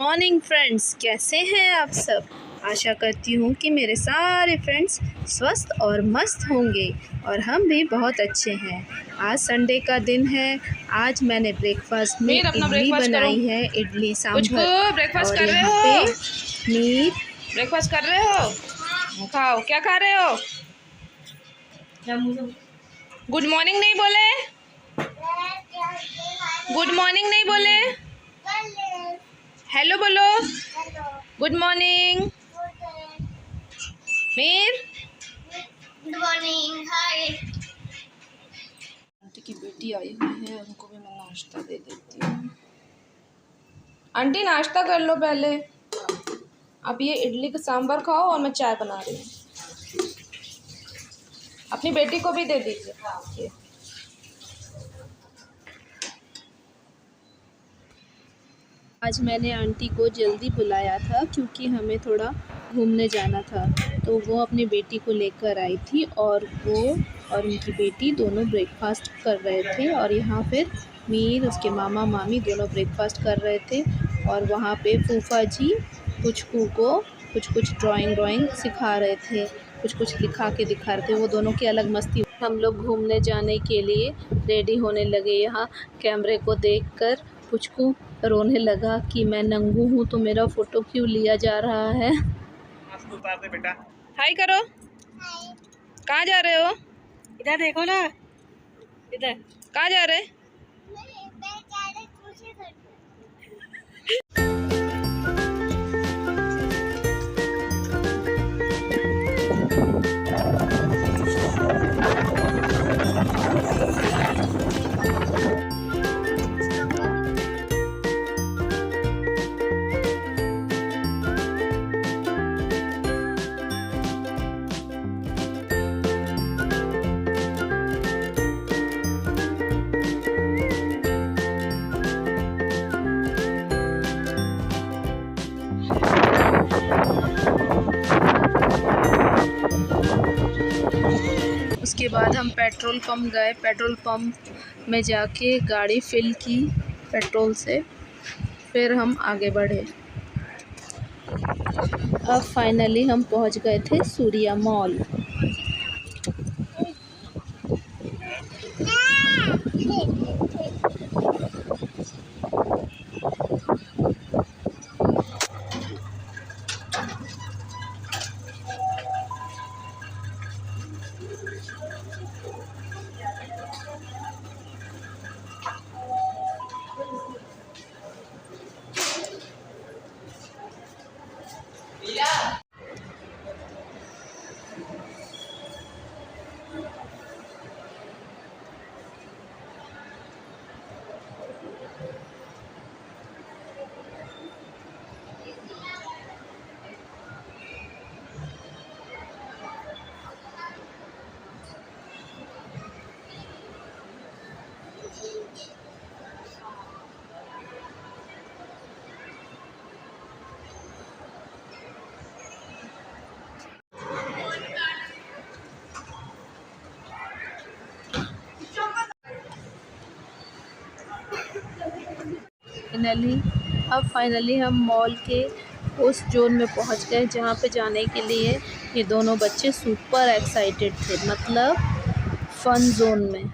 Morning friends, कैसे हैं आप सब। आशा करती हूँ कि मेरे सारे फ्रेंड्स स्वस्थ और मस्त होंगे और हम भी बहुत अच्छे हैं। आज संडे का दिन है। आज मैंने ब्रेकफास्ट में इडली बनाई है, इडली सांभर। ब्रेकफास्ट और कर रहे यहाँ हो? पे मीट। ब्रेकफास्ट कर रहे हो? खाओ। क्या खा रहे हो? गुड मॉर्निंग नहीं बोले? गुड मॉर्निंग नहीं बोले? हेलो बोलो। Good morning. Mir, good morning. Hi. Aunty की बेटी आई हुई है, उनको भी मैं नाश्ता दे देती हूँ। आंटी नाश्ता कर लो पहले। अब ये इडली का सांभर खाओ और मैं चाय बना रही हूँ। अपनी बेटी को भी दे दीजिए। आज मैंने आंटी को जल्दी बुलाया था क्योंकि हमें थोड़ा घूमने जाना था, तो वो अपनी बेटी को लेकर आई थी और वो और उनकी बेटी दोनों ब्रेकफास्ट कर रहे थे। और यहाँ फिर मीर, उसके मामा मामी दोनों ब्रेकफास्ट कर रहे थे। और वहाँ पे फूफा जी पुचकू को कुछ ड्राइंग सिखा रहे थे, कुछ लिखा के दिखा रहे थे। वो दोनों की अलग मस्ती। हम लोग घूमने जाने के लिए रेडी होने लगे। यहाँ कैमरे को देखकर पुचकू रोने लगा कि मैं नंगू हूँ तो मेरा फ़ोटो क्यों लिया जा रहा है। उतार दे बेटा। हाय करो। कहाँ जा रहे हो? इधर देखो ना, इधर। कहाँ जा रहे? उसके बाद हम पेट्रोल पंप गए। पेट्रोल पंप में जाके गाड़ी फिल की पेट्रोल से, फिर हम आगे बढ़े। अब फाइनली हम पहुंच गए थे सूर्या मॉल। फाइनली हम मॉल के उस जोन में पहुंच गए जहां पे जाने के लिए ये दोनों बच्चे सुपर एक्साइटेड थे, मतलब फन जोन में।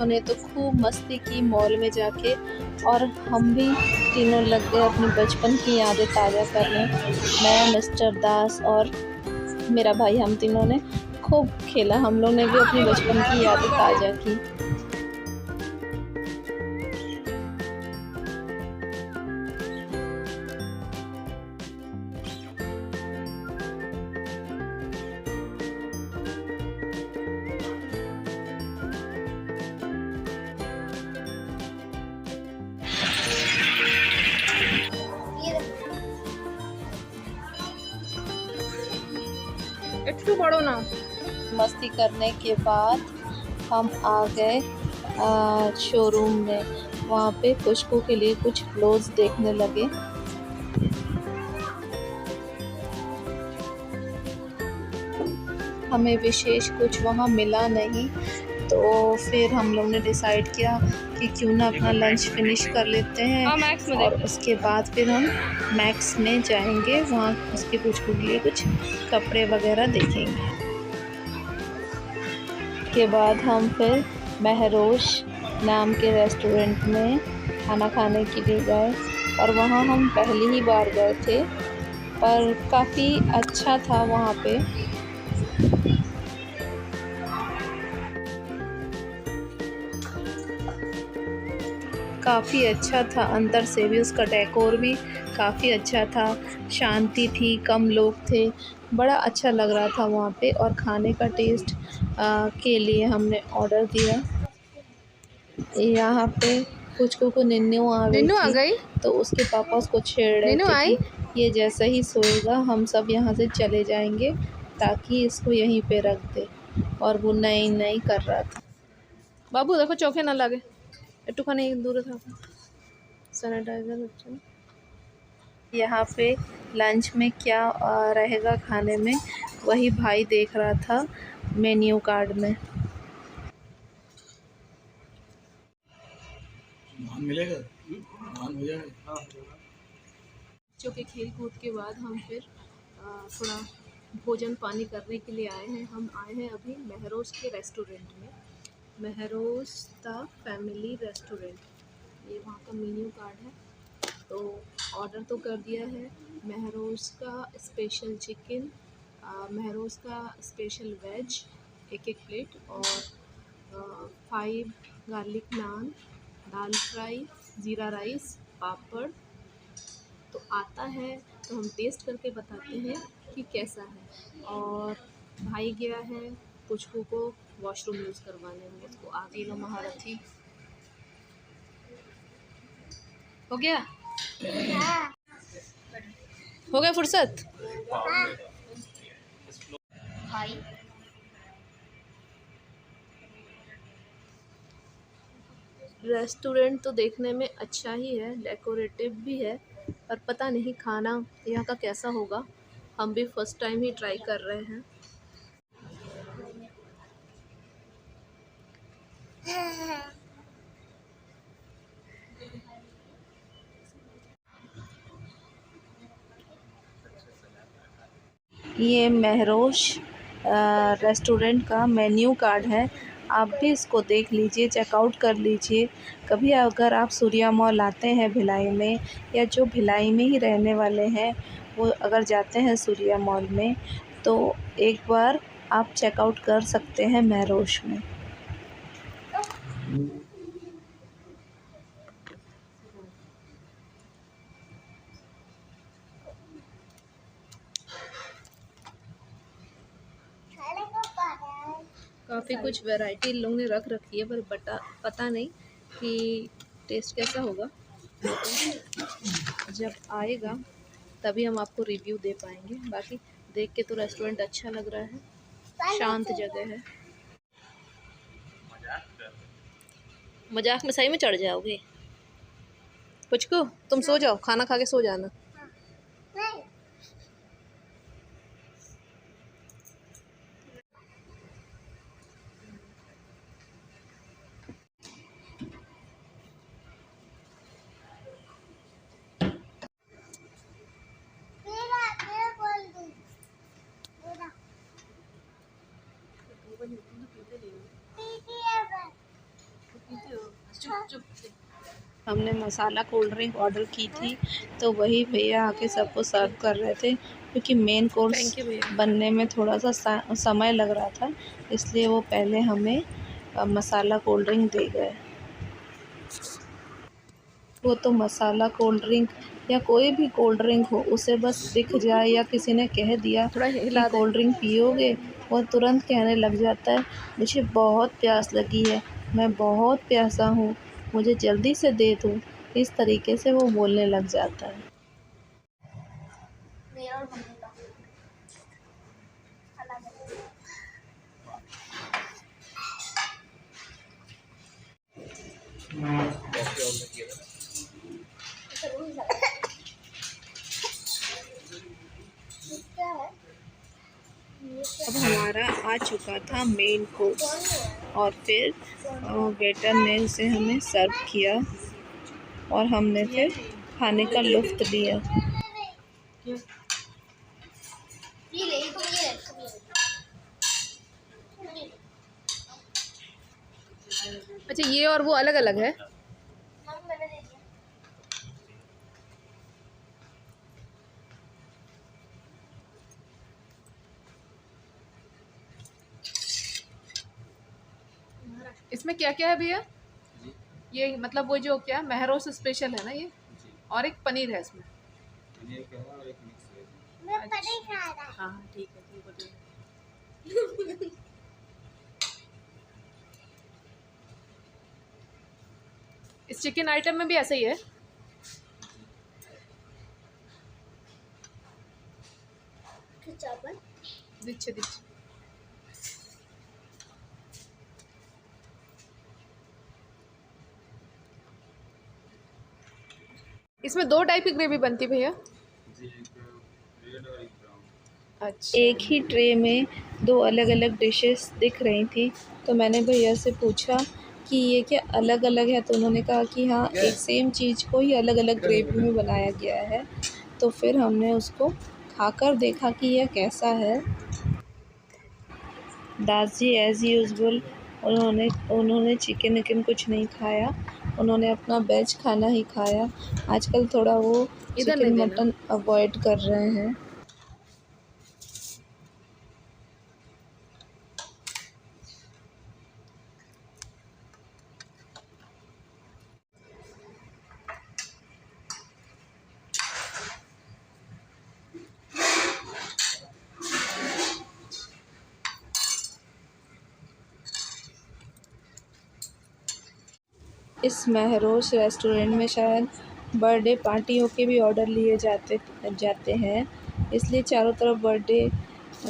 बच्चों ने तो खूब मस्ती की मॉल में जाके, और हम भी तीनों लग गए अपने बचपन की यादें ताज़ा करने। मैं, मिस्टर दास और मेरा भाई, हम तीनों ने खूब खेला। हम लोग ने भी अपनी बचपन की यादें ताज़ा की। একটু বড় না। मस्ती करने के बाद हम आ गए शोरूम में। वहाँ पे खुशबू के लिए कुछ क्लोथ्स देखने लगे। हमें विशेष कुछ वहाँ मिला नहीं, तो फिर हम लोग ने डिसाइड किया कि क्यों ना अपना लंच फिनिश कर लेते हैं, हाँ, मैक्स में और देख। उसके बाद फिर हम मैक्स में जाएंगे। वहाँ उसके खुशबू के लिए कुछ कपड़े वगैरह देखेंगे। के बाद हम फिर महरोश नाम के रेस्टोरेंट में खाना खाने के लिए गए, और वहाँ हम पहली ही बार गए थे, पर काफ़ी अच्छा था वहाँ पे। काफ़ी अच्छा था, अंदर से भी उसका डेकोर भी काफ़ी अच्छा था। शांति थी, कम लोग थे, बड़ा अच्छा लग रहा था वहाँ पे। और खाने का टेस्ट के लिए हमने ऑर्डर दिया। यहाँ पे पुचकू को निन्नू आ गई निन्नू आ थी, गई? तो उसके पापा उसको छेड़ रहे निन्नू थे आई? कि ये जैसा ही सोएगा हम सब यहाँ से चले जाएंगे, ताकि इसको यहीं पे रख दे। और वो नई नई कर रहा था। बाबू देखो चोखे ना लगे, একটুখানি দূরে থাকো। सैनिटाइजर अच्छा। यहाँ पे लंच में क्या रहेगा खाने में, वही भाई देख रहा था मेन्यू कार्ड में। धान मिलेगा, धान हो जाएगा। बच्चों के खेल कूद के बाद हम फिर थोड़ा भोजन पानी करने के लिए आए हैं। हम आए हैं अभी महरोज के रेस्टोरेंट में, महरोज द फैमिली रेस्टोरेंट। ये वहाँ का मेन्यू कार्ड है। तो ऑर्डर तो कर दिया है, महरोज का स्पेशल चिकन, महरोज का स्पेशल वेज, एक प्लेट, और 5 गार्लिक नान, दाल फ्राई, ज़ीरा राइस, पापड़। तो आता है तो हम टेस्ट करके बताते हैं कि कैसा है। और भाई गया है पुचकू को वॉशरूम यूज़ करवाने में, उसको आ गई ना महारथी। हो गया, हो गया फुर्सत। भाई रेस्टोरेंट तो देखने में अच्छा ही है, डेकोरेटिव भी है, पर पता नहीं खाना यहाँ का कैसा होगा। हम भी फर्स्ट टाइम ही ट्राई कर रहे हैं। ये महरोश रेस्टोरेंट का मेन्यू कार्ड है। आप भी इसको देख लीजिए, चेकआउट कर लीजिए। कभी अगर आप सूर्या मॉल आते हैं भिलाई में, या जो भिलाई में ही रहने वाले हैं वो अगर जाते हैं सूर्या मॉल में, तो एक बार आप चेकआउट कर सकते हैं महरोश में। काफ़ी कुछ वैरायटी इन लोगों ने रख रखी है, पर पता नहीं कि टेस्ट कैसा होगा। जब आएगा तभी हम आपको रिव्यू दे पाएंगे। बाकी देख के तो रेस्टोरेंट अच्छा लग रहा है, शांत जगह है। मजाक में सही में चढ़ जाओगे। पुचकू तुम सो जाओ, खाना खा के सो जाना। हमने मसाला कोल्ड ड्रिंक ऑर्डर की थी, तो वही भैया आके सबको सर्व कर रहे थे, क्योंकि मेन कोर्स बनने में थोड़ा सा समय लग रहा था, इसलिए वो पहले हमें मसाला कोल्ड ड्रिंक दे गए। वो तो मसाला कोल्ड ड्रिंक या कोई भी कोल्ड ड्रिंक हो, उसे बस दिख जाए या किसी ने कह दिया कि कोल्ड ड्रिंक पियोगे, वो तुरंत कहने लग जाता है मुझे बहुत प्यास लगी है, मैं बहुत प्यासा हूँ, मुझे जल्दी से दे दो। इस तरीके से वो बोलने लग जाता है। मेरा और मम्मी का अलग है। क्या है? अब हमारा आ चुका था मेन कोर्स, और फिर वेटर ने उसे हमें सर्व किया और हमने फिर खाने का लुत्फ़ लिया। ये ले, तुम ये ले, तुम ये ले। अच्छा, ये और वो अलग अलग है। मम्मी मैंने दे दिया। इसमें क्या क्या है भैया? ये मतलब वो जो क्या महरोस स्पेशल है ना ये, और एक पनीर है इसमें। मैं पनीर खा रहा। हाँ ठीक है, ठीक है। इस चिकन आइटम में भी ऐसा ही है। चावल दिच्छे दिच्छे। इसमें 2 टाइप की ग्रेवी बनती भैया। अच्छा, एक ही ट्रे में 2 अलग-अलग डिशेस दिख रही थी, तो मैंने भैया से पूछा कि ये क्या अलग-अलग है, तो उन्होंने कहा कि हाँ, एक सेम चीज़ को ही अलग-अलग ग्रेवी में बनाया गया है। तो फिर हमने उसको खाकर देखा कि यह कैसा है। दास जी एज़ यूजुअल उन्होंने चिकन विकन कुछ नहीं खाया, उन्होंने अपना वेज खाना ही खाया। आजकल थोड़ा वो इधर चिकन नहीं देना। मटन अवॉइड कर रहे हैं। इस महरोश रेस्टोरेंट में शायद बर्थडे पार्टियों के भी ऑर्डर लिए जाते हैं, इसलिए चारों तरफ बर्थडे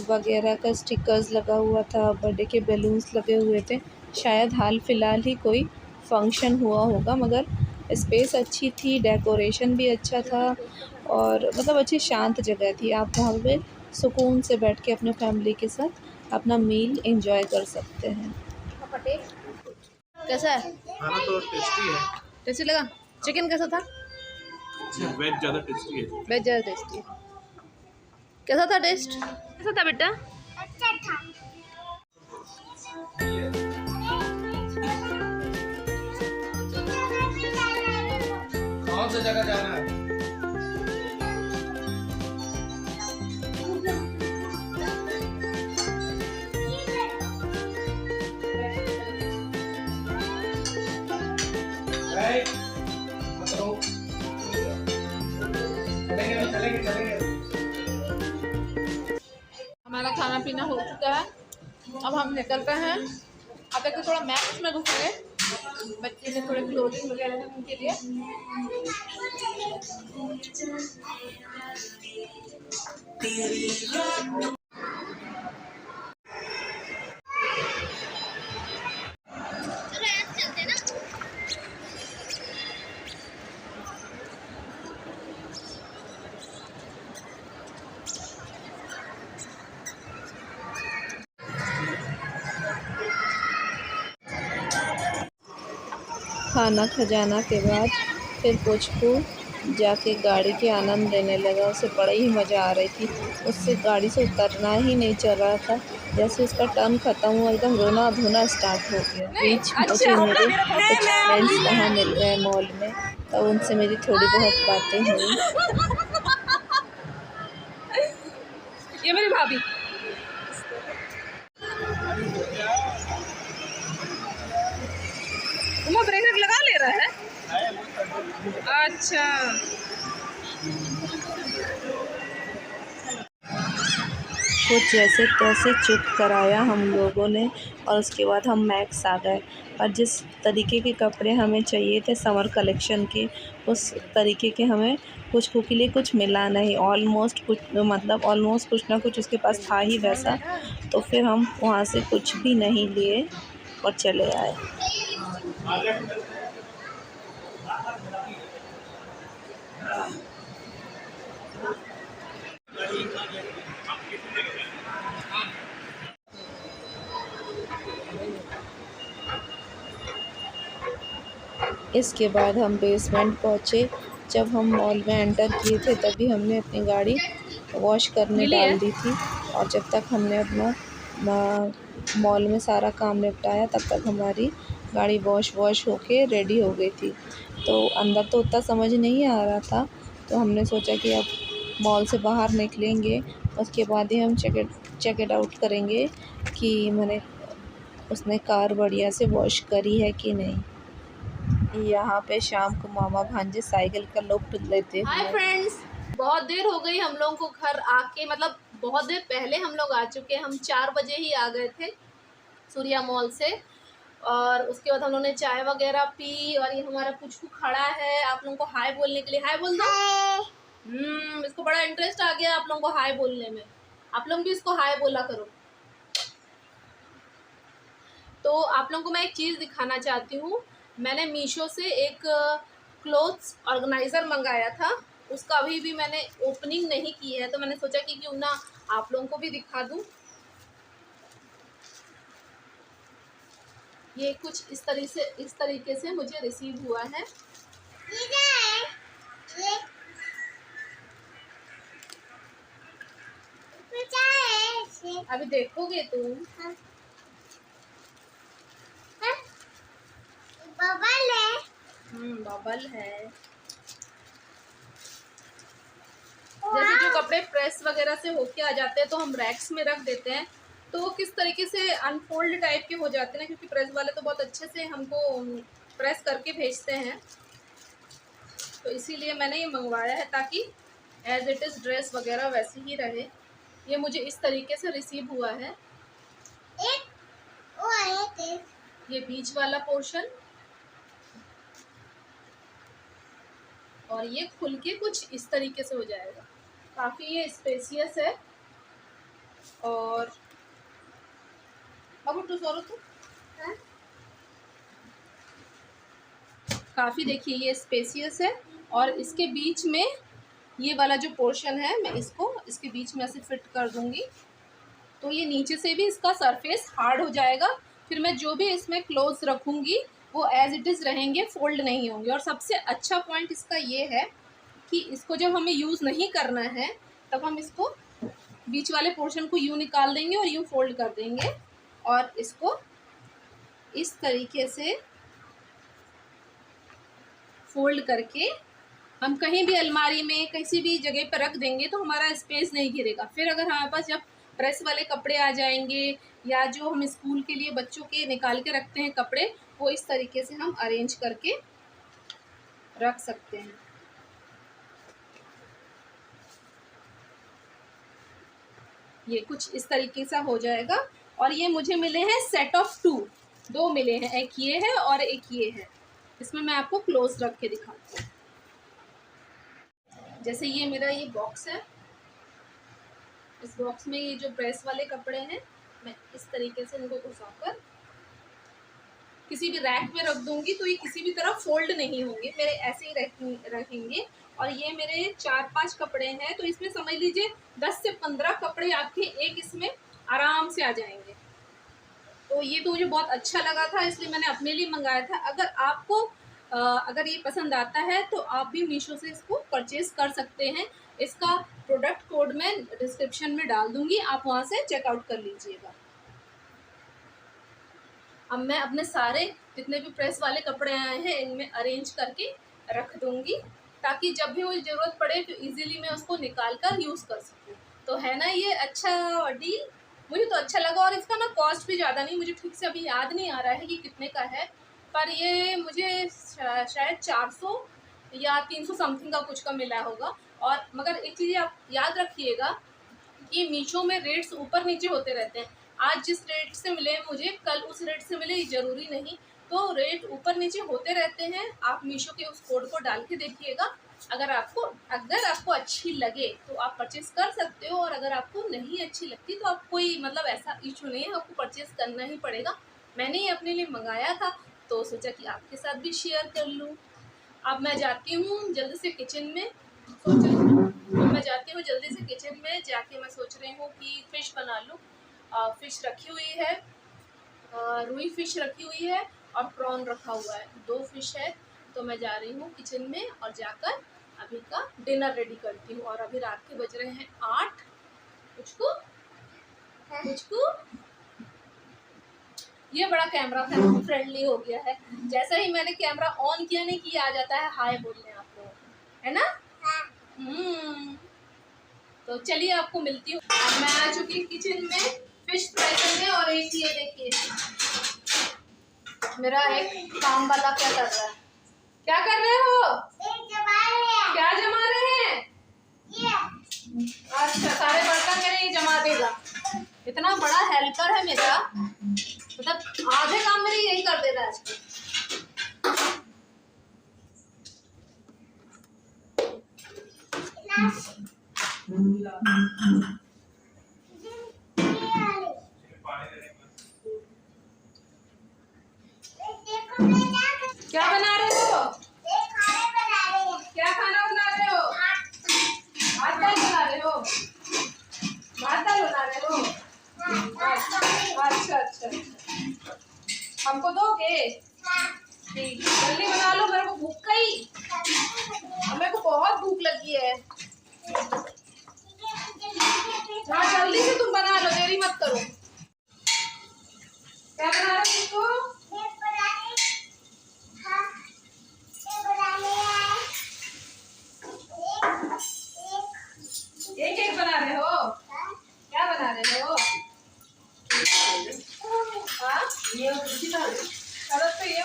वगैरह का स्टिकर्स लगा हुआ था, बर्थडे के बैलून्स लगे हुए थे। शायद हाल फिलहाल ही कोई फंक्शन हुआ होगा, मगर स्पेस अच्छी थी, डेकोरेशन भी अच्छा था, और मतलब अच्छी शांत जगह थी। आप वहाँ पे सुकून से बैठ के अपने फैमिली के साथ अपना मील एंजॉय कर सकते हैं। कैसा है? खाना तो टेस्टी है। टेस्टी लगा? चिकन कैसा था? वेज ज़्यादा टेस्टी है। वेज ज़्यादा टेस्टी है। कैसा था टेस्ट? कैसा था बेटा? अच्छा था। कौन सा जगह जाना है? हमारा खाना पीना हो चुका है, अब हम निकलते हैं। अब तक थोड़ा मैक्स में घूमेंगे, बच्चे ने थोड़े क्लोथिंग वगैरह हैं उनके लिए। चलो ऐसे चलते हैं ना। खाना खजाना के बाद फिर पुचकू जाके गाड़ी के आनंद लेने लगा। उसे बड़ा ही मज़ा आ रही थी, उससे गाड़ी से उतरना ही नहीं चल रहा था। जैसे उसका टर्न ख़त्म हुआ एकदम रोना धोना स्टार्ट हो गया। बीच में उसे अच्छा मेरे कुछ फ्रेंड्स वहाँ मिल गए मॉल में, तब उनसे मेरी थोड़ी बहुत बातें हुई। ये मेरी भाभी। वो ब्रेक लगा ले रहा है। अच्छा कुछ जैसे तैसे चुप कराया हम लोगों ने और उसके बाद हम मैक्स आ गए। और जिस तरीके के कपड़े हमें चाहिए थे समर कलेक्शन के, उस तरीके के हमें कुछ के लिए कुछ मिला नहीं। ऑलमोस्ट कुछ ना कुछ उसके पास था ही वैसा। तो फिर हम वहाँ से कुछ भी नहीं लिए और चले आए। इसके बाद हम बेसमेंट पहुँचे। जब हम मॉल में एंटर किए थे तभी हमने अपनी गाड़ी वॉश करने मिली है। डाल दी थी। और जब तक हमने अपना मॉल में सारा काम निपटाया तब तक हमारी गाड़ी वॉश होके रेडी हो गई थी। तो अंदर तो उतना समझ नहीं आ रहा था, तो हमने सोचा कि अब मॉल से बाहर निकलेंगे, उसके बाद ही हम चेक इट आउट करेंगे कि मैंने उसने कार बढ़िया से वॉश करी है कि नहीं। यहाँ पे शाम को मामा भांजे साइकिल का लुत्फ़ लेते हाय हुए। फ्रेंड्स, बहुत देर हो गई हम लोगों को घर आके, मतलब बहुत देर पहले हम लोग आ चुके हैं। हम 4 बजे ही आ गए थे सूर्या मॉल से। और उसके बाद हम लोगों ने चाय वगैरह पी और ये हमारा पुचकू खड़ा है आप लोगों को हाय बोलने के लिए। हाय बोल दो। इसको बड़ा इंटरेस्ट आ गया आप लोगों को हाय बोलने में। आप लोग भी इसको हाय बोला करो। तो आप लोगों को मैं एक चीज़ दिखाना चाहती हूँ। मैंने मीशो से एक क्लोथ्स ऑर्गेनाइज़र मंगाया था, उसका अभी भी मैंने ओपनिंग नहीं की है, तो मैंने सोचा कि क्यों ना आप लोगों को भी दिखा दूँ। ये कुछ इस तरीके से मुझे रिसीव हुआ है। अभी देखोगे तुम। बबल है। जैसे जो कपड़े प्रेस वगैरह से होके आ जाते हैं तो हम रैक्स में रख देते हैं, तो वो किस तरीके से अनफोल्ड टाइप के हो जाते हैं, क्योंकि प्रेस वाले तो बहुत अच्छे से हमको प्रेस करके भेजते हैं। तो इसीलिए मैंने ये मंगवाया है ताकि एज इट इज़ ड्रेस वगैरह वैसे ही रहे। ये मुझे इस तरीके से रिसीव हुआ है। ये बीच वाला पोर्शन और ये खुल के कुछ इस तरीके से हो जाएगा। काफ़ी ये स्पेसियस है। और अब तो सौरभ तो काफ़ी देखिए ये स्पेसियस है। और इसके बीच में ये वाला जो पोर्शन है मैं इसको इसके बीच में ऐसे फिट कर दूंगी, तो ये नीचे से भी इसका सरफेस हार्ड हो जाएगा। फिर मैं जो भी इसमें क्लोथ्स रखूँगी वो एज इट इज़ रहेंगे, फोल्ड नहीं होंगे। और सबसे अच्छा पॉइंट इसका ये है कि इसको जब हमें यूज़ नहीं करना है तब हम इसको बीच वाले पोर्शन को यूँ निकाल देंगे और यूँ फोल्ड कर देंगे और इसको इस तरीके से फोल्ड करके हम कहीं भी अलमारी में किसी भी जगह पर रख देंगे तो हमारा स्पेस नहीं घिरेगा। फिर अगर हमारे पास जब प्रेस वाले कपड़े आ जाएंगे या जो हम स्कूल के लिए बच्चों के निकाल के रखते हैं कपड़े, वो इस तरीके से हम अरेंज करके रख सकते हैं। ये कुछ इस तरीके से हो जाएगा। और ये मुझे मिले हैं सेट ऑफ 2 मिले हैं, एक ये है और एक ये है। इसमें मैं आपको क्लोज रख के दिखाती हूँ। जैसे ये मेरा ये बॉक्स है, इस बॉक्स में ये जो प्रेस वाले कपड़े हैं मैं इस तरीके से इनको घुसाकर किसी भी रैक में रख दूंगी तो ये किसी भी तरह फोल्ड नहीं होंगे, मेरे ऐसे ही रहेंगे। और ये मेरे 4-5 कपड़े हैं, तो इसमें समझ लीजिए 10 से 15 कपड़े आपके एक इसमें आराम से आ जाएंगे। तो ये तो मुझे बहुत अच्छा लगा था, इसलिए मैंने अपने लिए मंगाया था। अगर आपको अगर ये पसंद आता है तो आप भी मीशो से इसको परचेज़ कर सकते हैं। इसका प्रोडक्ट कोड मैं डिस्क्रिप्शन में डाल दूँगी, आप वहाँ से चेकआउट कर लीजिएगा। अब मैं अपने सारे जितने भी प्रेस वाले कपड़े आए हैं इनमें अरेंज करके रख दूँगी, ताकि जब भी मुझे ज़रूरत पड़े तो ईज़िली मैं उसको निकाल कर यूज़ कर सकूँ। तो है ना ये अच्छा डील? मुझे तो अच्छा लगा, और इसका ना कॉस्ट भी ज़्यादा नहीं, मुझे ठीक से अभी याद नहीं आ रहा है कि कितने का है, पर ये मुझे शायद 400 या 300 समथिंग का कुछ का मिला होगा। और मगर एक चीज़ आप याद रखिएगा कि मीशो में रेट्स ऊपर नीचे होते रहते हैं। आज जिस रेट से मिले मुझे कल उस रेट से मिले ये ज़रूरी नहीं, तो रेट ऊपर नीचे होते रहते हैं। आप मीशो के उस कोड को डाल के देखिएगा, अगर आपको अच्छी लगे तो आप परचेज़ कर सकते हो, और अगर आपको नहीं अच्छी लगती तो आप कोई मतलब ऐसा इशू नहीं है, आपको परचेज़ करना ही पड़ेगा। मैंने ये अपने लिए मंगाया था तो सोचा कि आपके साथ भी शेयर कर लूँ। अब मैं जाती हूँ जल्दी से किचन में, जाके मैं सोच रही हूँ कि फ़िश बना लूँ। फ़िश रखी हुई है, रुई फ़िश रखी हुई है और प्रॉन रखा हुआ है, 2 फ़िश है। तो मैं जा रही हूँ किचन में और जाकर अभी का डिनर रेडी करती हूँ। और अभी रात के बज रहे हैं 8। मुझको ये बड़ा कैमरा फ्रेंडली हो गया है। जैसा ही मैंने कैमरा ऑन किया नहीं किया आ जाता है हाय बोलने आप लोग, है ना? तो चलिए आपको मिलती हूँ। अब मैं आ चुकी हूँ किचन में फिश फ्राई करने, और एक ये देखिए मेरा एक काम वाला क्या कर रहा है। क्या कर रहे हो? क्या जमा रहे हैं? अच्छा, सारे बर्तन मेरे ये जमा देगा। इतना बड़ा हेल्पर है मेरा, मतलब आधे काम मेरे यही कर दे रहा है आजकल। क्या बना रहे हो? क्या खाना बना रहे हो? भात दाल बना रहे हो? अच्छा, हमको दोगे? ठीक, जल्दी बना लो, मेरे को भूख गई, मेरे को बहुत भूख लगी है। हाँ जल्दी से तुम बना लो, देरी मत करो। क्या बना रहे हो? एक बना रहे हो? क्या बना रहे हो? हाँ ये तो ये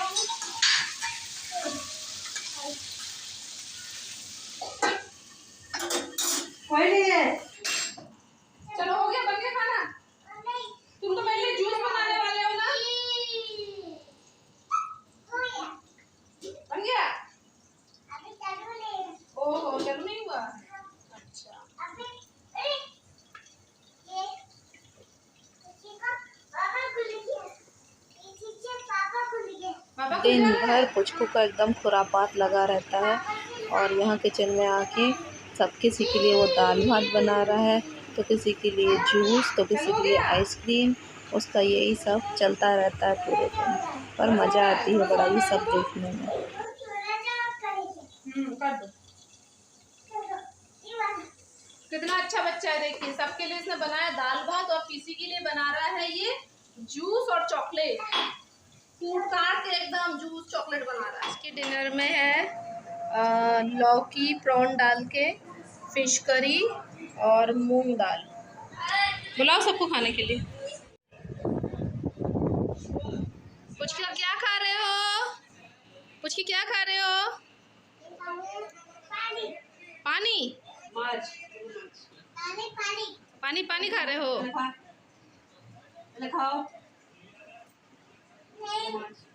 कोई नहीं है। चलो हो गया, बन गया खाना? तुम तो पहले जूस बनाने वाले हो ना? बन गया? ओहो, चालू नहीं हुआ? अच्छा, दिन भर पुचकू का एकदम खुरापात लगा रहता है, और यहाँ किचन में आके सब किसी के लिए वो दाल भात बना रहा है, तो किसी के लिए जूस, तो किसी के लिए आइसक्रीम। उसका यही सब चलता रहता है पूरे दिन, पर मज़ा आती है बड़ा ये सब देखने में। कर दो। कितना अच्छा बच्चा है, देखिए सबके लिए इसने बनाया दाल भात, और किसी के लिए बना रहा है ये जूस और चॉकलेट, फूड काट के एकदम जूस चॉकलेट बना रहा है। इसके डिनर में है लौकी प्रॉन डाल के फिश करी और मूंग दाल। बुलाओ सबको खाने के लिए। पुचकी आप क्या खा रहे हो? पुचकी क्या खा रहे हो? पानी पानी खा रहे हो?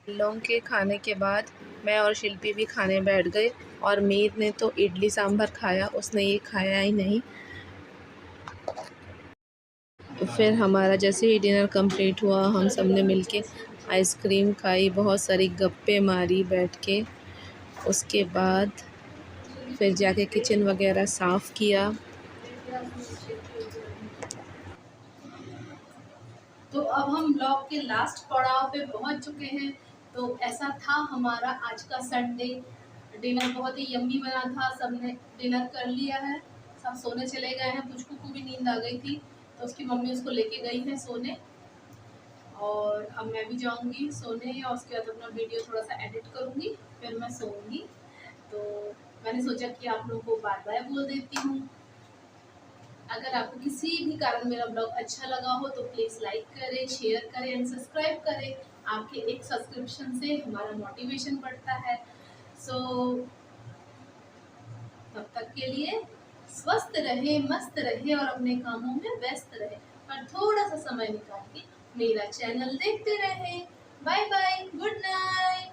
लोगों के खाने के बाद मैं और शिल्पी भी खाने बैठ गए, और मीर ने तो इडली सांभर खाया, उसने ये खाया ही नहीं। फिर हमारा जैसे ही डिनर कंप्लीट हुआ, हम सब ने मिलके आइसक्रीम खाई, बहुत सारी गप्पे मारी बैठ के। उसके बाद फिर जाके किचन वगैरह साफ़ किया। तो अब हम ब्लॉग के लास्ट पड़ाव पे पहुंच चुके हैं, तो ऐसा था हमारा आज का संडे। डिनर बहुत ही यम्मी बना था, सबने डिनर कर लिया है, सब सोने चले गए हैं। पुचकू को भी नींद आ गई थी तो उसकी मम्मी उसको लेके गई है सोने, और अब मैं भी जाऊंगी सोने और उसके बाद अपना वीडियो थोड़ा सा एडिट करूंगी, फिर मैं सोऊंगी। तो मैंने सोचा कि आप लोगों को बाय बाय बोल देती हूँ। अगर आपको किसी भी कारण मेरा ब्लॉग अच्छा लगा हो तो प्लीज़ लाइक करें, शेयर करें एंड सब्सक्राइब करें। आपके एक सब्सक्रिप्शन से हमारा मोटिवेशन बढ़ता है। सो तब तक के लिए स्वस्थ रहे, मस्त रहे और अपने कामों में व्यस्त रहे, पर थोड़ा सा समय निकाल के मेरा चैनल देखते रहे। Bye bye, good night.